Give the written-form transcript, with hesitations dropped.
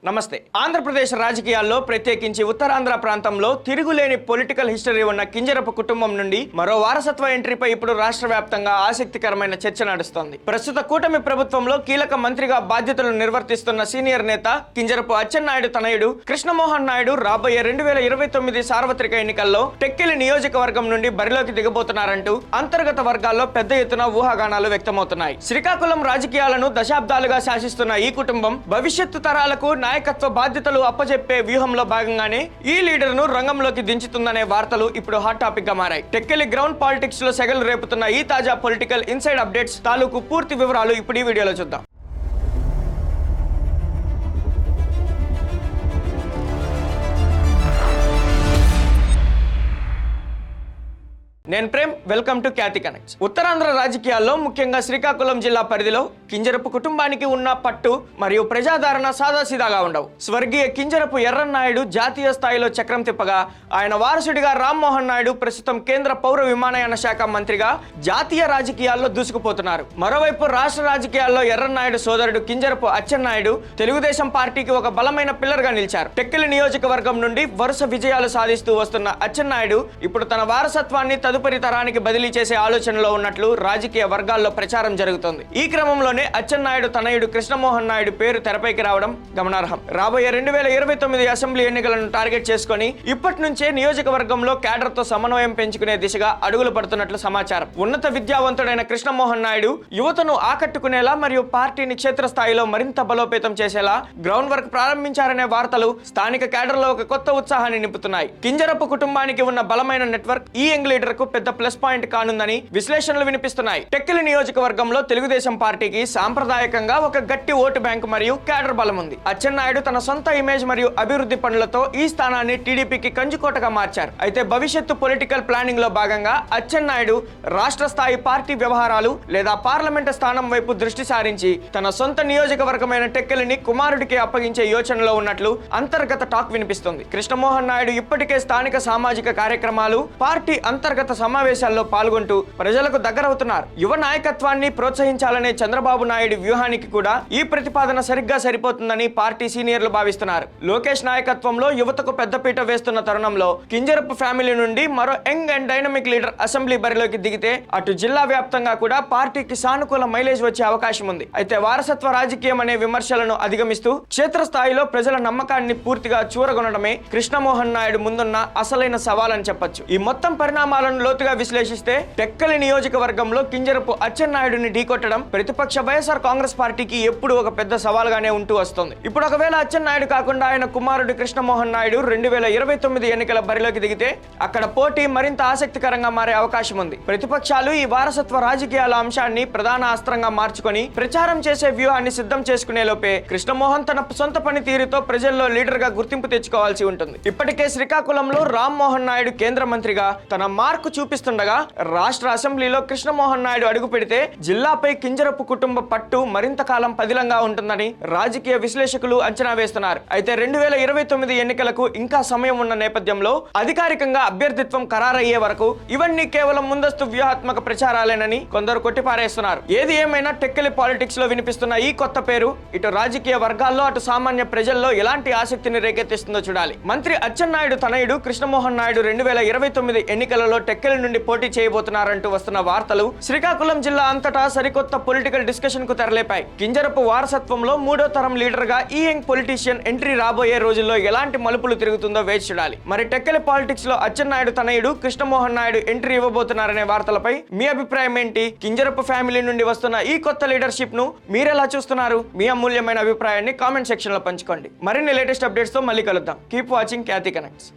నమస్తే. ఆంధ్రప్రదేశ్ రాజకీయాల్లో ప్రత్యేకించి ఉత్తరాంధ్ర ప్రాంతంలో తిరుగులేని పొలిటికల్ హిస్టరీ ఉన్న కింజరపు కుటుంబం నుండి మరో వారసత్వ ఎంట్రీపై ఇప్పుడు రాష్ట్ర వ్యాప్తంగా ఆసక్తికరమైన చర్చ నడుస్తోంది. ప్రస్తుత కూటమి ప్రభుత్వంలో కీలక మంత్రిగా బాధ్యతలు నిర్వర్తిస్తున్న సీనియర్ నేత కింజరపు అచ్చెన్నాయుడు తనయుడు కృష్ణమోహన్ నాయుడు రాబోయే 2029 సార్వత్రిక ఎన్నికల్లో టెక్కిలి నియోజకవర్గం నుండి బరిలోకి దిగబోతున్నారంటూ అంతర్గత వర్గాల్లో పెద్ద ఎత్తున ఊహాగానాలు వ్యక్తమవుతున్నాయి. శ్రీకాకుళం రాజకీయాలను దశాబ్దాలుగా శాసిస్తున్న ఈ కుటుంబం భవిష్యత్తు తరాలకు నాయకత్వ బాధ్యతలు అప్పచెప్పే వ్యూహంలో భాగంగానే ఈ లీడర్ ను రంగంలోకి దించుతుందనే వార్తలు ఇప్పుడు హాట్ టాపిక్ గా మారాయి. టెక్కిలి గ్రౌండ్ పాలిటిక్స్ లో సెగలు రేపుతున్న ఈ తాజా పొలిటికల్ ఇన్సైడ్ అప్డేట్స్ తాలూకు పూర్తి వివరాలు ఇప్పుడు ఈ వీడియోలో చూద్దాం. నేను Prem, welcome to Khyati connects. Uttarandhra రాజకీయాల్లో ముఖ్యంగా శ్రీకాకుళం జిల్లా పరిధిలో కింజరపు కుటుంబానికి ఉన్న పట్టు మరియు ప్రజాదరణ సాదాసీదాగా ఉండవు. స్వర్గీయ కింజరపు ఎర్రన్నాయుడు జాతీయ స్థాయిలో చక్రం తిప్పగా ఆయన వారసుడిగా రామ్మోహన్ నాయుడు ప్రస్తుతం కేంద్ర పౌర విమానయాన శాఖ మంత్రిగా జాతీయ రాజకీయాల్లో దూసుకుపోతున్నారు. మరోవైపు రాష్ట్ర రాజకీయాల్లో ఎర్రన్నాయుడు సోదరుడు కింజరపు అచ్చెన్నాయుడు తెలుగుదేశం పార్టీకి ఒక బలమైన పిల్లర్ గా నిలిచారు. టెక్కిలి నియోజకవర్గం నుండి వరుస విజయాలు సాధిస్తూ వస్తున్న అచ్చెన్నాయుడు ఇప్పుడు తన వారసత్వాన్ని తదుపరి తరానికి బదిలీ చేసే ఆలోచనలో ఉన్నట్లు రాజకీయ వర్గాల్లో ప్రచారం జరుగుతోంది. ఈ క్రమంలోనే అచ్చెన్నాయుడు తనయుడు కృష్ణమోహన్ నాయుడు పేరు తెరపైకి రావడం గమనార్హం. రాబోయే 2029 అసెంబ్లీ ఎన్నికలను టార్గెట్ చేసుకుని ఇప్పటి నుంచే నియోజకవర్గంలో క్యాడర్ తో సమన్వయం పెంచుకునే దిశగా అడుగులు పడుతున్నట్లు సమాచారం. ఉన్నత విద్యావంతుడైన కృష్ణమోహన్ నాయుడు యువతను ఆకట్టుకునేలా మరియు పార్టీని క్షేత్రస్థాయిలో మరింత బలోపేతం చేసేలా గ్రౌండ్ వర్క్ ప్రారంభించారనే వార్తలు స్థానిక క్యాడర్ లో ఒక కొత్త ఉత్సాహాన్ని నింపుతున్నాయి. కింజరపు కుటుంబానికి ఉన్న బలమైన నెట్వర్క్ ఈ యంగ్ లీడర్ కు పెద్ద ప్లస్ పాయింట్ కానుందని విశ్లేషణలు వినిపిస్తున్నాయి. టెక్కిలి నియోజకవర్గంలో తెలుగుదేశం పార్టీకి సాంప్రదాయకంగా ఒక గట్టి ఓటు బ్యాంకు మరియు క్యాడర్ బలం ఉంది. అచ్చెన్నాయుడు తన సొంత ఇమేజ్ మరియు అభివృద్ధి పనులతో ఈ స్థానాన్ని టీడీపీకి కంచుకోటగా మార్చారు. అయితే భవిష్యత్తు పొలిటికల్ ప్లానింగ్ లో భాగంగా అచ్చెన్నాయుడు రాష్ట్ర స్థాయి పార్టీ వ్యవహారాలు లేదా పార్లమెంటు స్థానం వైపు దృష్టి సారించి తన సొంత నియోజకవర్గమైన టెక్కిలిని కుమారుడికి అప్పగించే యోచనలో ఉన్నట్లు అంతర్గత టాక్ వినిపిస్తుంది. కృష్ణమోహన్ నాయుడు ఇప్పటికే స్థానిక సామాజిక కార్యక్రమాలు పార్టీ అంతర్గత సమావేశాల్లో పాల్గొంటూ ప్రజలకు దగ్గరవుతున్నారు. యువ నాయకత్వాన్ని ప్రోత్సహించాలనే చంద్రబాబు నాయుడు వ్యూహానికి కూడా ఈ ప్రతిపాదన సరిగ్గా సరిపోతుందని పార్టీ సీనియర్లు భావిస్తున్నారు. లోకేష్ నాయకత్వంలో యువతకు పెద్దపీట వేస్తున్న తరుణంలో కింజరపు ఫ్యామిలీ నుండి మరో young and dynamic leader assembly బరిలోకి దిగితే అటు జిల్లా వ్యాప్తంగా కూడా పార్టీకి సానుకూల మైలేజ్ వచ్చే అవకాశం ఉంది. అయితే వారసత్వ రాజకీయం అనే విమర్శలను అధిగమిస్తూ క్షేత్రస్థాయిలో ప్రజల నమ్మకాన్ని పూర్తిగా చూరగొనడమే కృష్ణమోహన్ నాయుడు ముందున్న అసలైన సవాలని చెప్పొచ్చు. ఈ మొత్తం పరిణామాలను లోతుగా విశ్లేషిస్తే టెక్కలి నియోజకవర్గంలో కింజరపు అచ్చెన్నాయుడిని ఢీకొట్టడం ప్రతిపక్ష వైఎస్ఆర్ కాంగ్రెస్ పార్టీకి ఎప్పుడు ఒక పెద్ద సవాల్గానే ఉంటూ వస్తుంది. ఇప్పుడు ఒకవేళ అచ్చెన్నాయుడు కాకుండా ఆయన కుమారుడు కృష్ణమోహన్ నాయుడు 2029 ఎన్నికల బరిలోకి దిగితే అక్కడ పోటీ మరింత ఆసక్తికరంగా మారే అవకాశం ఉంది. ప్రతిపక్షాలు ఈ వారసత్వ రాజకీయాల అంశాన్ని ప్రధాన అస్త్రంగా మార్చుకొని ప్రచారం చేసే వ్యూహాన్ని సిద్ధం చేసుకునే లోపే కృష్ణమోహన్ తన సొంత పనితీరుతో ప్రజల్లో లీడర్ గా గుర్తింపు తెచ్చుకోవాల్సి ఉంటుంది. ఇప్పటికే శ్రీకాకుళంలో రామ్మోహన్ నాయుడు కేంద్ర మంత్రిగా తన మార్కు చూపిస్తుండగా రాష్ట్ర అసెంబ్లీలో కృష్ణమోహన్ నాయుడు అడుగు పెడితే జిల్లాపై కింజరపు కుటుంబ పట్టు మరింత కాలం పదిలంగా ఉంటుందని రాజకీయ విశ్లేషకులు అంచనా వేస్తున్నారు. అయితే 2029 ఎన్నికలకు ఇంకా సమయం ఉన్న నేపథ్యంలో అధికారికంగా అభ్యర్థిత్వం ఖరారయ్యే వరకు ఇవన్నీ కేవలం ముందస్తు వ్యూహాత్మక ప్రచారాలేనని కొందరు కొట్టిపారేస్తున్నారు. ఏది ఏమైనా టెక్కిలి పాలిటిక్స్ లో వినిపిస్తున్న ఈ కొత్త పేరు ఇటు రాజకీయ వర్గాల్లో అటు సామాన్య ప్రజల్లో ఎలాంటి ఆసక్తిని రేకెత్తిస్తుందో చూడాలి. మంత్రి అచ్చెన్నాయుడు తనయుడు కృష్ణమోహన్ నాయుడు 2029 ఎన్నికలలో టెక్కిలి నుండి పోటీ చేయబోతున్నారంటూ వస్తున్న వార్తలు శ్రీకాకుళం జిల్లా అంతటా సరికొత్త పొలిటికల్ డిస్కషన్ కు తెరలేపాయి. కింజరపు వారసత్వంలో మూడో తరం లీడర్ గా ఈ యంగ్ పొలిటీషియన్ ఎంట్రీ రాబోయే రోజుల్లో ఎలాంటి మలుపులు తిరుగుతుందో వేచి చూడాలి. మరి టెక్కిలి పాలిటిక్స్ లో అచ్చెన్నాయుడు తనయుడు కృష్ణమోహన్ నాయుడు ఎంట్రీ ఇవ్వబోతున్నారనే వార్తలపై మీ అభిప్రాయం ఏంటి? కింజరపు ఫ్యామిలీ నుండి వస్తున్న ఈ కొత్త లీడర్షిప్ ను మీరెలా చూస్తున్నారు? మీ అమూల్యమైన అభిప్రాయాన్ని కామెంట్ సెక్షన్ లో పంచుకోండి. మరిన్ని లేటెస్ట్ అప్డేట్స్ తో మళ్ళీ కలుద్దాం. కీప్ వాచింగ్ ఖ్యాతి కనెక్ట్స్.